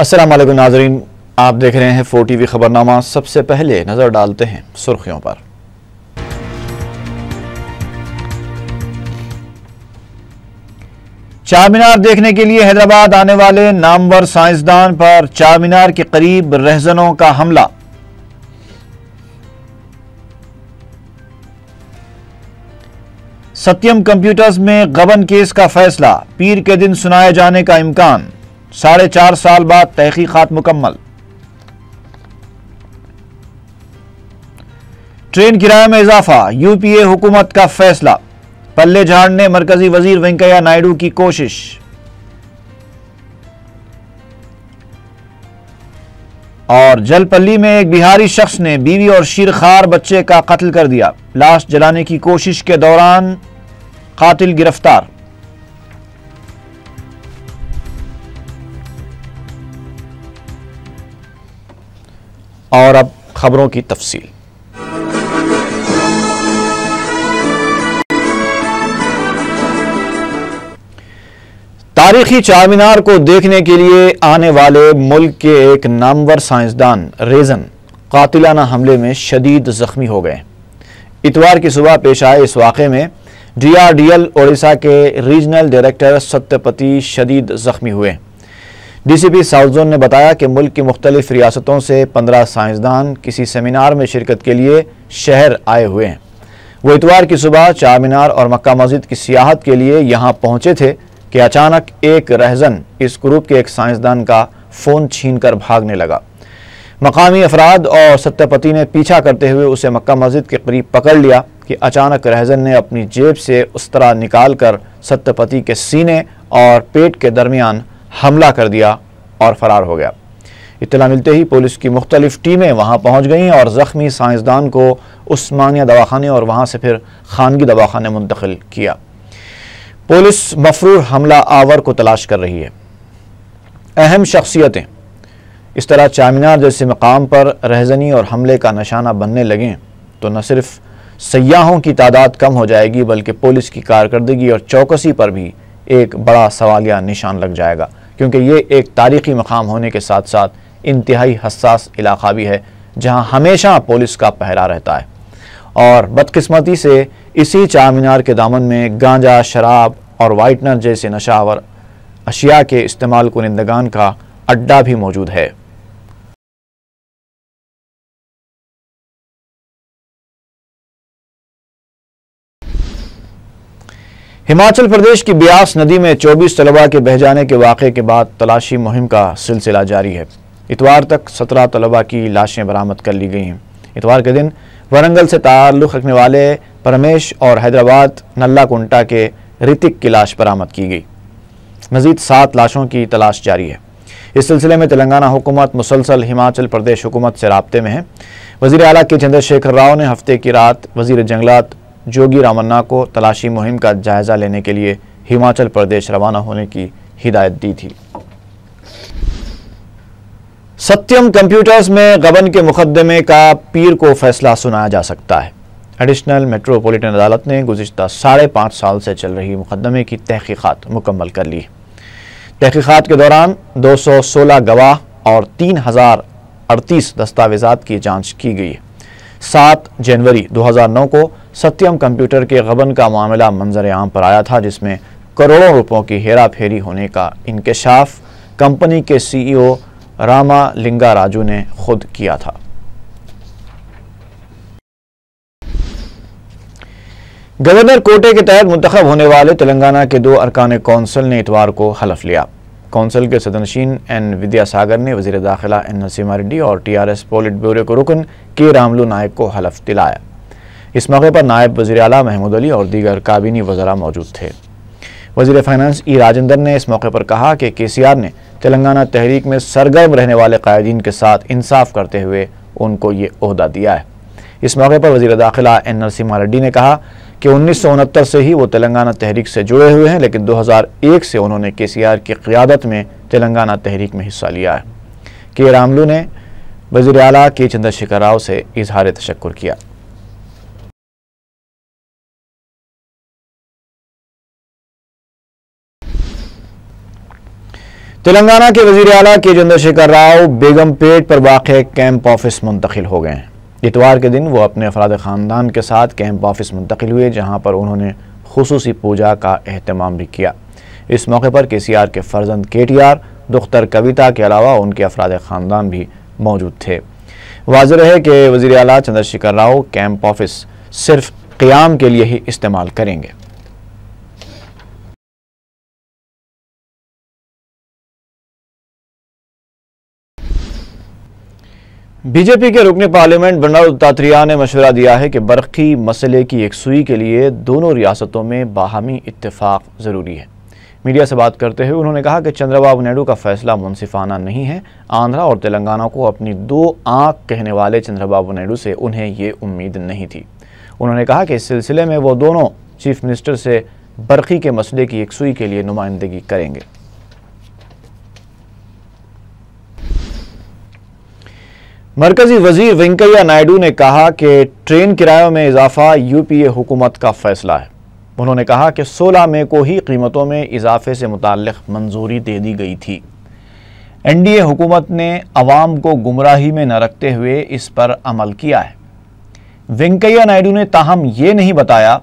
अस्सलाम वालेकुम नाज़रीन, आप देख रहे हैं 4TV खबरनामा। सबसे पहले नजर डालते हैं सुर्खियों पर। चारमीनार देखने के लिए हैदराबाद आने वाले नामवर साइंसदान पर चारमीनार के करीब रहजनों का हमला। सत्यम कंप्यूटर्स में गबन केस का फैसला, पीर के दिन सुनाए जाने का इम्कान। 4.5 साल बाद तहकीकात मुकम्मल। ट्रेन किराए में इजाफा, यूपीए हुकूमत का फैसला। पल्ले झाड़ने मरकजी वजीर वेंकैया नायडू की कोशिश। और जलपल्ली में एक बिहारी शख्स ने बीवी और शीरखार बच्चे का कत्ल कर दिया। लाश जलाने की कोशिश के दौरान कातिल गिरफ्तार। और अब खबरों की तफसील। तारीखी चारमीनार को देखने के लिए आने वाले मुल्क के एक नामवर साइंसदान रेजन कातिलाना हमले में शदीद जख्मी हो गए। इतवार की सुबह पेश आए इस वाक़े में DRDL ओडिशा के रीजनल डायरेक्टर सत्यपति शदीद जख्मी हुए। DCP साउथ जोन ने बताया कि मुल्क की मुख्तलिफ रियासतों से 15 साइंसदान किसी सेमिनार में शिरकत के लिए शहर आए हुए हैं। वो इतवार की सुबह चारमीनार और मक्का मस्जिद की सियाहत के लिए यहाँ पहुँचे थे कि अचानक एक रहजन इस ग्रुप के एक साइंसदान का फ़ोन छीनकर भागने लगा। मकामी अफराद और सत्यपति ने पीछा करते हुए उसे मक्का मस्जिद के करीब पकड़ लिया कि अचानक रहजन ने अपनी जेब से उस तरह निकाल कर सत्यपति के सीने और पेट के दरमियान हमला कर दिया और फरार हो गया। इत्तला मिलते ही पुलिस की मुख्तलिफ टीमें वहां पहुंच गईं और ज़ख्मी साइंसदान को उस्मानिया दवाखाने और वहां से फिर खानगी दवाखाने मुंतकिल किया। पुलिस मफरूर हमला आवर को तलाश कर रही है। अहम शख्सियतें इस तरह चारमीनार जैसे मकाम पर रहजनी और हमले का निशाना बनने लगें तो न सिर्फ सयाहों की तादाद कम हो जाएगी बल्कि पुलिस की कारकर्दगी और चौकसी पर भी एक बड़ा सवालिया निशान लग जाएगा, क्योंकि ये एक तारीख़ी मकाम होने के साथ साथ इंतहाई हसास इलाका भी है जहाँ हमेशा पुलिस का पहरा रहता है। और बदकिस्मती से इसी चारमीनार के दामन में गांजा, शराब और वाइटनर जैसे नशावर अशिया के इस्तेमाल कुनिंदगान का अड्डा भी मौजूद है। हिमाचल प्रदेश की ब्यास नदी में 24 तलबा के बह जाने के वाक़े के बाद तलाशी मुहिम का सिलसिला जारी है। इतवार तक 17 तलबा की लाशें बरामद कर ली गई हैं। इतवार के दिन वरंगल से ताल्लुक़ रखने वाले परमेश और हैदराबाद नल्लाकुंटा के ऋतिक की लाश बरामद की गई। मज़ीद 7 लाशों की तलाश जारी है। इस सिलसिले में तेलंगाना हुकूमत मुसलसल हिमाचल प्रदेश हुकूमत से राब्ते में है। वज़ीर आला के चंद्रशेखर राव ने हफ्ते की रात वज़ीर जंगलात जोगी रामन्ना को तलाशी मुहिम का जायजा लेने के लिए हिमाचल प्रदेश रवाना होने की हिदायत दी थी। सत्यम कंप्यूटर्स में गबन के मुकदमे का पीर को फैसला सुनाया जा सकता है। एडिशनल मेट्रोपॉलिटन अदालत ने गुज़िश्ता 5.5 साल से चल रही मुकदमे की तहकीकात मुकम्मल कर ली। तहकीकात के दौरान 216 गवाह और 3038 दस्तावेजात की जांच की गई है। 7 जनवरी 2009 को सत्यम कंप्यूटर के गबन का मामला मंजर आम पर आया था, जिसमें करोड़ों रुपयों की हेरा फेरी होने का इंकशाफ कंपनी के CEO रामा लिंगा राजू ने खुद किया था। गवर्नर कोटे के तहत मुंतखब होने वाले तेलंगाना के 2 अरकान कौंसिल ने इतवार को हलफ लिया। कौंसिल के सदनशीन N विद्यासागर ने वज़ीर दाखिला N नसीमा रेड्डी और TRS पोलिट ब्यूरो के रुकन K रामलू नायक को हलफ दिलाया। इस मौके पर नायब वज़ीर आला महमूद अली और दीगर काबीनी वज़रा मौजूद थे। वज़ीर फाइनेंस E राजेंद्र ने इस मौके पर कहा कि KCR ने तेलंगाना तहरीक में सरगर्म रहने वाले कायदीन के साथ इंसाफ करते हुए उनको ये ओहदा दिया है। इस मौके पर वज़ीर दाखिला N नसीमा रेड्डी ने कहा कि 1969 से ही वो तेलंगाना तहरीक से जुड़े हुए हैं, लेकिन 2001 से उन्होंने KCR की क़ियादत में तेलंगाना तहरीक में हिस्सा लिया है। K रामलू ने वज़ीर आला के चंद्रशेखर राव से इजहार तशक्कुर किया। तेलंगाना के वजीर आला के चंद्रशेखर राव बेगमपेट पर वाक़ कैंप ऑफिस मुंतकिल हो गए हैं। इतवार के दिन वो अपने अफराद ख़ानदान के साथ कैंप ऑफिस मुंतकिल हुए, जहाँ पर उन्होंने खुसूसी पूजा का एहतमाम भी किया। इस मौके पर KCR के फर्जंद KTR, दुख्तर कविता के अलावा उनके अफराद ख़ानदान भी मौजूद थे। वाज़ेह है कि वज़ीर आला चंद्रशेखर राव कैंप ऑफिस सिर्फ क़याम के लिए ही इस्तेमाल करेंगे। बीजेपी के रुकने पार्लियामेंट बंडारू दत्तात्रेय ने मशवरा दिया है कि बरक़ी मसले की यकसुई के लिए दोनों रियासतों में बाहमी इत्तेफाक ज़रूरी है। मीडिया से बात करते हुए उन्होंने कहा कि चंद्रबाबू नायडू का फैसला मुनसिफाना नहीं है। आंध्रा और तेलंगाना को अपनी दो आंख कहने वाले चंद्रबाबू नायडू से उन्हें ये उम्मीद नहीं थी। उन्होंने कहा कि इस सिलसिले में वो दोनों चीफ मिनिस्टर से बरक़ी के मसले की यकसुई के लिए नुमाइंदगी करेंगे। मरकजी वजीर वेंकैया नायडू ने कहा कि ट्रेन किरायों में इजाफा UPA हुकूमत का फैसला है। उन्होंने कहा कि 16 मई को ही कीमतों में इजाफे से मुताल्लिक़ मंजूरी दे दी गई थी। NDA हुकूमत ने अवाम को गुमराही में न रखते हुए इस पर अमल किया है। वेंकैया नायडू ने ताहम ये नहीं बताया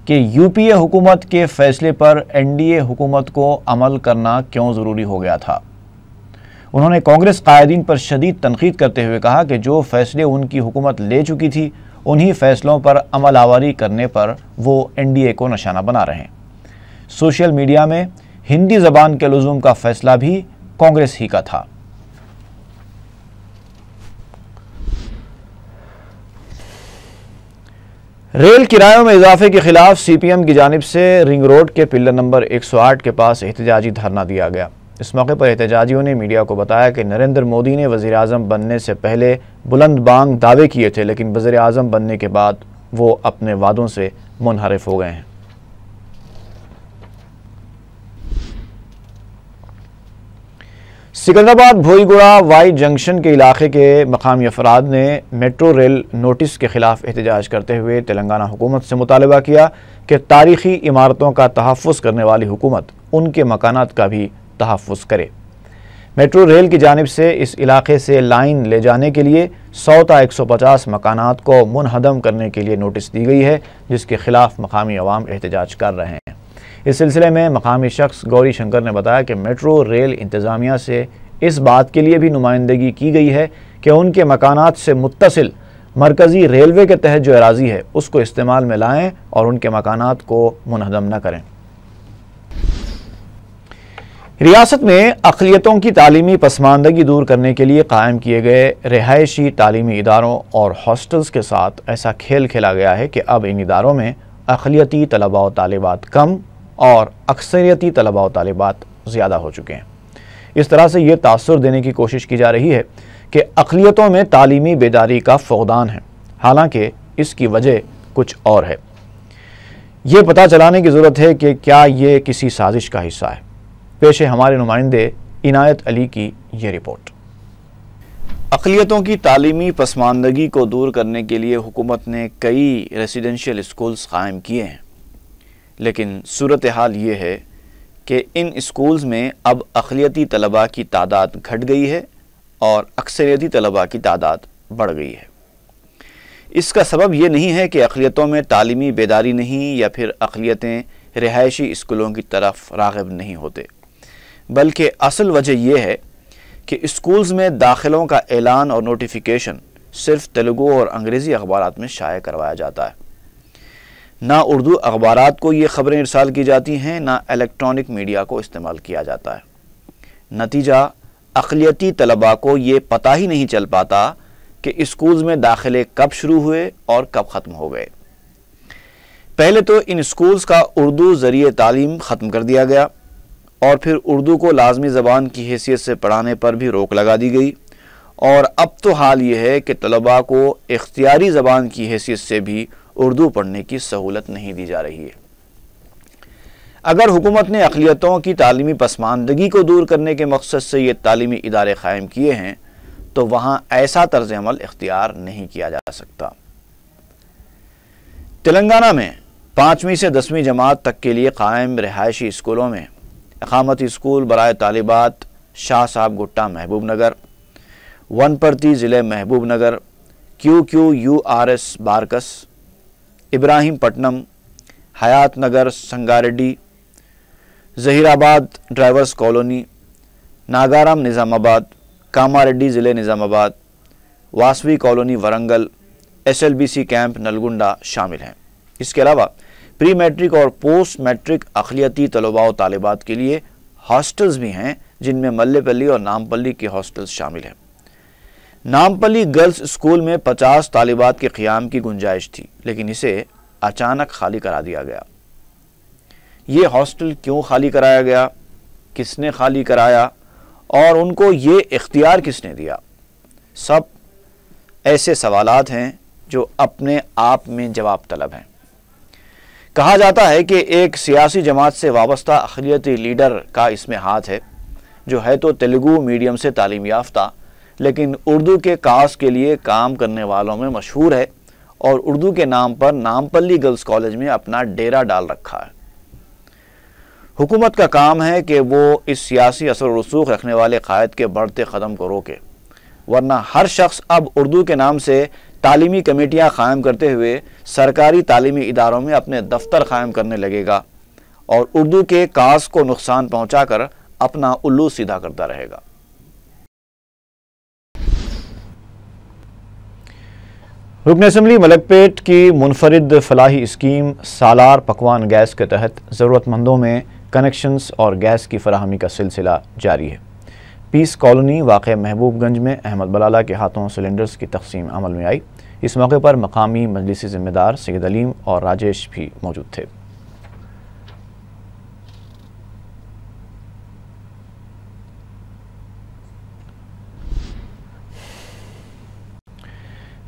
कि UPA हुकूमत के फैसले पर NDA हुकूमत को अमल करना क्यों ज़रूरी हो गया था। उन्होंने कांग्रेस कायदीन पर शदीद तनकीद करते हुए कहा कि जो फैसले उनकी हुकूमत ले चुकी थी उन्हीं फैसलों पर अमल आवारी करने पर वो NDA को निशाना बना रहे हैं। सोशल मीडिया में हिंदी ज़बान के लुज़ूम का फैसला भी कांग्रेस ही का था। रेल किरायों में इजाफे के खिलाफ CPM की जानिब से रिंग रोड के पिल्लर नंबर 108 के पास एहतजाजी धरना दिया गया। इस मौके पर एहतजाजियों ने मीडिया को बताया कि नरेंद्र मोदी ने वज़ीर आज़म बनने से पहले बुलंद बांग दावे किए थे, लेकिन वज़ीर आज़म बनने के बाद वो अपने वादों से मुनहरिफ हो गए हैं। सिकंदराबाद भोईगुड़ा वाई जंक्शन के इलाके के मकामी अफराद ने मेट्रो रेल नोटिस के खिलाफ एहतजाज करते हुए तेलंगाना हुकूमत से मुतालबा किया कि तारीखी इमारतों का तहफ़्फ़ुज़ करने वाली हुकूमत उनके मकानात का भी तहफ़्फ़ुज़ करे। मेट्रो रेल की जानिब से इस इलाके से लाइन ले जाने के लिए 100 ता 150 मकानात को मुनहदम करने के लिए नोटिस दी गई है, जिसके खिलाफ मकामी अवाम एहतजाज कर रहे हैं। इस सिलसिले में मकामी शख्स गौरी शंकर ने बताया कि मेट्रो रेल इंतज़ामिया से इस बात के लिए भी नुमाइंदगी की गई है कि उनके मकानात से मुत्तसिल मरकज़ी रेलवे के तहत जो अराज़ी है उसको इस्तेमाल में लाएँ और उनके मकानात को मुनहदम न करें। रियासत में अक़लियतों की तालीमी पसमानदगी दूर करने के लिए कायम किए गए रिहायशी तालीमी इदारों और हॉस्टल्स के साथ ऐसा खेल खेला गया है कि अब इन इदारों में अक़लियती तलबा व तालिबात कम और अक्सरियती तलबा व तालिबात ज़्यादा हो चुके हैं। इस तरह से ये तासुर देने की कोशिश की जा रही है कि अक़लियतों में तालीमी बेदारी का फ़क़दान है, हालांकि इसकी वजह कुछ और है। ये पता चलाने की ज़रूरत है कि क्या ये किसी साजिश का हिस्सा है। पेश है हमारे नुमाइंदे इनायत अली की ये रिपोर्ट। अक़लियतों की तालीमी पसमानदगी को दूर करने के लिए हुकूमत ने कई रेसिडेंशियल स्कूल्स कायम किए हैं, लेकिन सूरत हाल ये है कि इन स्कूल्स में अब अक़लियती तलबा की तादाद घट गई है और अक्सरियती तलबा की तादाद बढ़ गई है। इसका सबब ये नहीं है कि अक़लियतों में तालीमी बेदारी नहीं या फिर अक़लियतें रिहायशी स्कूलों की तरफ राग़िब नहीं होते, बल्कि असल वजह यह है कि स्कूल्स में दाखिलों का ऐलान और नोटिफिकेशन सिर्फ तेलुगु और अंग्रेज़ी अखबारात में शाया करवाया जाता है। ना उर्दू अखबारात को ये ख़बरें इरसाल की जाती हैं, ना इलेक्ट्रॉनिक मीडिया को इस्तेमाल किया जाता है। नतीजा अक़लियती तलबा को ये पता ही नहीं चल पाता कि स्कूल्स में दाखिले कब शुरू हुए और कब ख़त्म हो गए। पहले तो इन स्कूल्स का उर्दू ज़रिए तालीम ख़त्म कर दिया गया और फिर उर्दू को लाजमी ज़बान की हैसियत से पढ़ाने पर भी रोक लगा दी गई, और अब तो हाल ये है कि तलबा को इख्तियारी ज़बान की हैसियत से भी उर्दू पढ़ने की सहूलत नहीं दी जा रही है। अगर हुकूमत ने अक़लियतों की तालीमी पसमानदगी को दूर करने के मकसद से ये तालीमी इदारे क़ायम किए हैं तो वहाँ ऐसा तर्ज़ अमल इख्तियार नहीं किया जा सकता। तेलंगाना में 5वीं से 10वीं जमात तक के लिए कायम रिहायशी स्कूलों में इक़ामती स्कूल बराए तालिबात शाह साहब गुट्टा महबूब नगर, वनपर्ती ज़िले महबूब नगर, QQURS बारकस, इब्राहिम पट्टनम, हयात नगर संगारेड्डी, जहीराबाद ड्राइवर्स कॉलोनी, नागाराम निज़ामाबाद, कामारेड्डी ज़िले Nizamabad, Vasavi colony Warangal, SLBC camp Nalgonda शामिल हैं। इसके अलावा प्री मैट्रिक और पोस्ट मैट्रिक अक़लियती तलबा व तालिबात के लिए हॉस्टल्स भी हैं, जिनमें मल्लेपल्ली और नामपल्ली के हॉस्टल्स शामिल हैं। नामपल्ली गर्ल्स स्कूल में 50 तालिबात के क़ियाम की गुंजाइश थी, लेकिन इसे अचानक खाली करा दिया गया। ये हॉस्टल क्यों खाली कराया गया, किसने खाली कराया और उनको ये इख्तियार किसने दिया, सब ऐसे सवालात हैं जो अपने आप में जवाब तलब हैं। कहा जाता है कि एक सियासी जमात से वाबस्ता अक़लियती लीडर का इसमें हाथ है, जो है तो तेलुगु मीडियम से तालीम याफ्ता, लेकिन उर्दू के कास के लिए काम करने वालों में मशहूर है और उर्दू के नाम पर नामपल्ली गर्ल्स कॉलेज में अपना डेरा डाल रखा है। हुकूमत का काम है कि वो इस सियासी असर रसूख रखने वाले कायद के बढ़ते कदम को रोके, वरना हर शख्स अब उर्दू के नाम से तालीमी कमेटियाँ कायम करते हुए सरकारी तालीमी इदारों में अपने दफ्तर कायम करने लगेगा और उर्दू के कास को नुकसान पहुँचाकर अपना उल्लू सीधा करता रहेगा। रुकन असम्बली मलकपेट की मुनफरिद फलाही स्कीम सालार पकवान गैस के तहत ज़रूरतमंदों में कनेक्शंस और गैस की फराहमी का सिलसिला जारी है। पीस कॉलोनी वाक़ महबूबगंज में अहमद बलाला के हाथों सिलेंडर्स की तकसीम अमल में आई। इस मौके पर मकामी मजलिसी ज़िम्मेदार सैयद अलीम और राजेश भी मौजूद थे।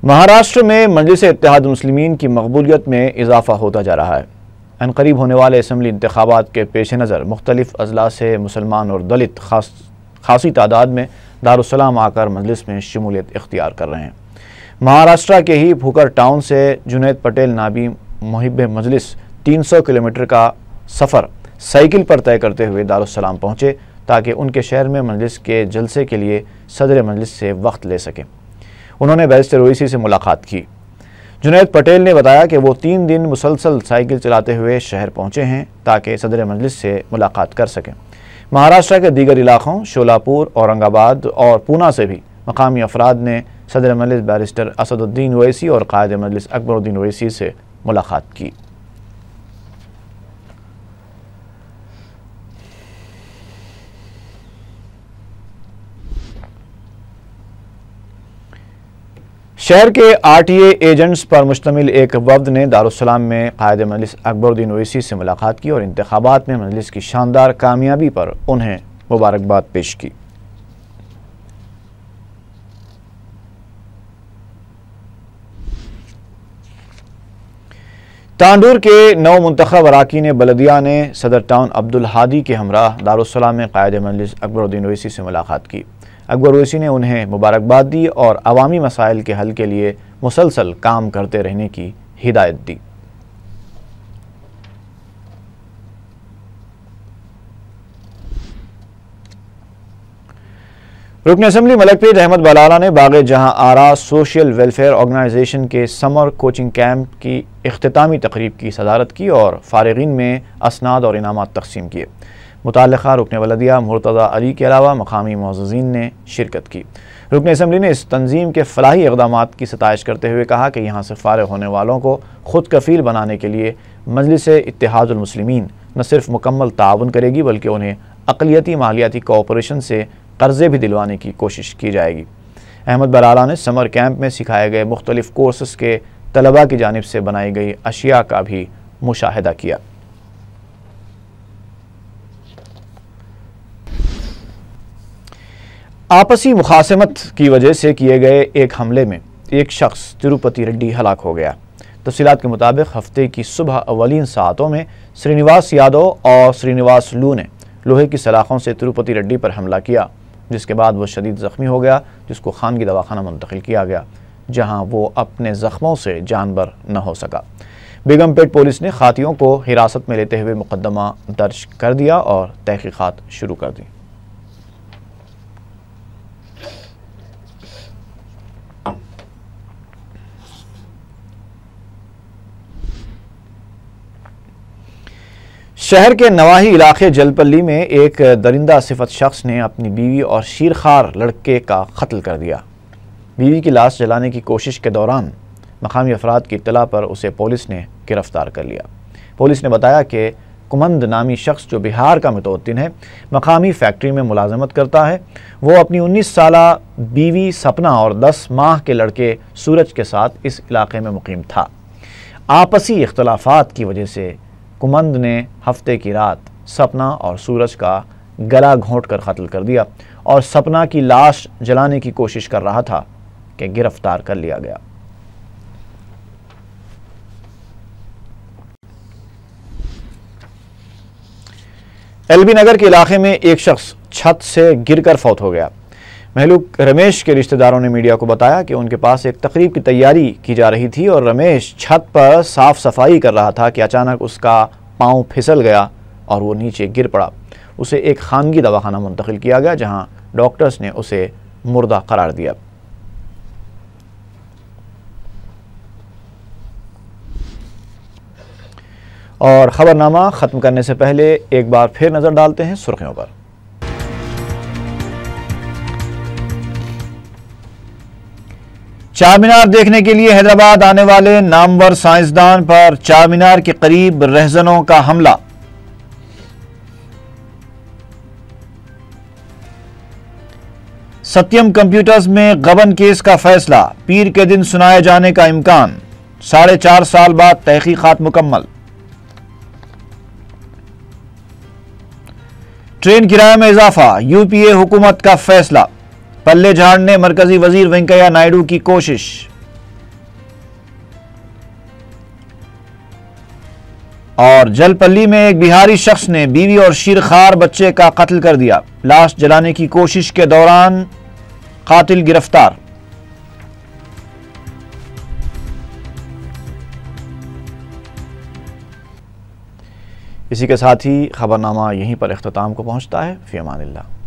महाराष्ट्र में मजलिस इत्तेहाद मुस्लिमीन की मकबूलियत में इजाफा होता जा रहा है। अनकरीब होने वाले असम्बली इंतखाबात के पेश नज़र मुख्तलिफ अजला से मुसलमान और दलित खासी तादाद में दारुस्सलाम आकर मजलिस में शमूलियत इख्तियार कर रहे हैं। महाराष्ट्र के ही भूकर टाउन से जुनैद पटेल नाबी मुहिब मजलिस 300 किलोमीटर का सफ़र साइकिल पर तय करते हुए दारुस्सलाम पहुँचे ताकि उनके शहर में मजलिस के जलसे के लिए सदर मजलिस से वक्त ले सकें। उन्होंने बैरिस्टर ओवैसी से मुलाकात की। जुनैद पटेल ने बताया कि वो 3 दिन मुसलसल साइकिल चलाते हुए शहर पहुंचे हैं ताकि सदर मजलिस से मुलाकात कर सकें। महाराष्ट्र के दीगर इलाकों शोलापुर, औरंगाबाद और पूना से भी मकामी अफराद ने सदर मजलिस बैरिस्टर असदुद्दीन ओवैसी और कायद मजलिस अकबरुद्दीन ओवैसी से मुलाकात की। शहर के RTA एजेंट्स पर मुश्तमिल एक वफ्द ने दारुस्सलाम में कायद मजलिस अकबरुद्दीन ओवैसी से मुलाकात की और इंतखाबात में मजलिस की शानदार कामयाबी पर उन्हें मुबारकबाद पेश की। तांडूर के नौ मुंतखब अराकीन बलदिया ने सदर टाउन अब्दुल हादी के हमराह दारुस्सलाम में कायद मजलिस अकबरुद्दीन ओवैसी से मुलाकात की। अकबर ओवैसी ने उन्हें मुबारकबाद दी और अवामी मसाइल के हल के लिए मुसलसल काम करते रहने की हिदायत दी। रुकन असम्बली मलकपेट अहमद बलाला ने बाग़े जहां आरा सोशल वेलफेयर ऑर्गेनाइजेशन के समर कोचिंग कैंप की इख्तितामी तकरीब की सदारत की और फारिगीन में असनाद और इनामात तकसीम किए। मुताल्लिक़ा रुकन बलदिया मुर्तज़ा अली के अलावा मकामी मुअज़्ज़िज़ीन ने शिरकत की। रुकन असम्बली ने इस तंजीम के फलाही इक़दामात की सताइश करते हुए कहा कि यहाँ से फ़ारिग़ होने वालों को खुद कफ़ील बनाने के लिए मजलिस इत्तेहादुल मुस्लिमीन न सिर्फ मुकम्मल ताउन करेगी बल्कि उन्हें अक़लियती मालियाती कोऑपरेशन से कर्ज़े भी दिलवाने की कोशिश की जाएगी। अहमद बलाला ने समर कैंप में सिखाए गए मुख्तलिफ़ कोर्सेस के तलबा की जानिब से बनाई गई अशिया का भी मुशाहिदा किया। आपसी मुखासमत की वजह से किए गए एक हमले में एक शख्स तिरुपति रेड्डी हलाक हो गया। तफसीलात के मुताबिक हफ्ते की सुबह अवलीन सातों में श्रीनिवास यादव और श्रीनिवास लू ने लोहे की सलाखों से तिरुपति रेड्डी पर हमला किया, जिसके बाद वह शदीद ज़ख्मी हो गया, जिसको खानगी दवाखाना मुंतकिल किया गया, जहां वो अपने ज़ख्मों से जानबर न हो सका। बेगमपेट पुलिस ने खातियों को हिरासत में लेते हुए मुकदमा दर्ज कर दिया और तहकीकात शुरू कर दी। शहर के नवाही इलाके जलपल्ली में एक दरिंदा सिफत शख्स ने अपनी बीवी और शीरखार लड़के का कत्ल कर दिया। बीवी की लाश जलाने की कोशिश के दौरान मकामी अफराद की इत्तला पर उसे पुलिस ने गिरफ्तार कर लिया। पुलिस ने बताया कि कुमंद नामी शख्स, जो बिहार का मुतवत्तिन है, मकामी फैक्ट्री में मुलाजमत करता है। वो अपनी 19 साला बीवी सपना और 10 माह के लड़के सूरज के साथ इस इलाके में मुकीम था। आपसी इख्तलाफात की वजह से कुमंद ने हफ्ते की रात सपना और सूरज का गला घोंटकर कत्ल कर दिया और सपना की लाश जलाने की कोशिश कर रहा था कि गिरफ्तार कर लिया गया। एलबी नगर के इलाके में एक शख्स छत से गिरकर फौत हो गया। महलूक रमेश के रिश्तेदारों ने मीडिया को बताया कि उनके पास एक तकरीब की तैयारी की जा रही थी और रमेश छत पर साफ सफाई कर रहा था कि अचानक उसका पांव फिसल गया और वो नीचे गिर पड़ा। उसे एक खानगी दवाखाना मुंतकिल किया गया, जहां डॉक्टर्स ने उसे मुर्दा करार दिया। और खबरनामा ख़त्म करने से पहले एक बार फिर नज़र डालते हैं सुर्खियों पर। चारमीनार देखने के लिए हैदराबाद आने वाले नामवर साइंसदान पर चारमीनार के करीब रहजनों का हमला। सत्यम कंप्यूटर्स में गबन केस का फैसला, पीर के दिन सुनाए जाने का इम्कान। 4.5 साल बाद तहकीकात मुकम्मल। ट्रेन किराए में इजाफा, यूपीए हुकूमत का फैसला। पल्ले झाड़ने मरकजी वजीर वेंकैया नायडू की कोशिश। और जलपल्ली में एक बिहारी शख्स ने बीवी और शीरखार बच्चे का कत्ल कर दिया। लाश जलाने की कोशिश के दौरान कातिल गिरफ्तार। इसी के साथ ही खबरनामा यहीं पर इख्तिताम को पहुंचता है। फी अमानिल्लाह।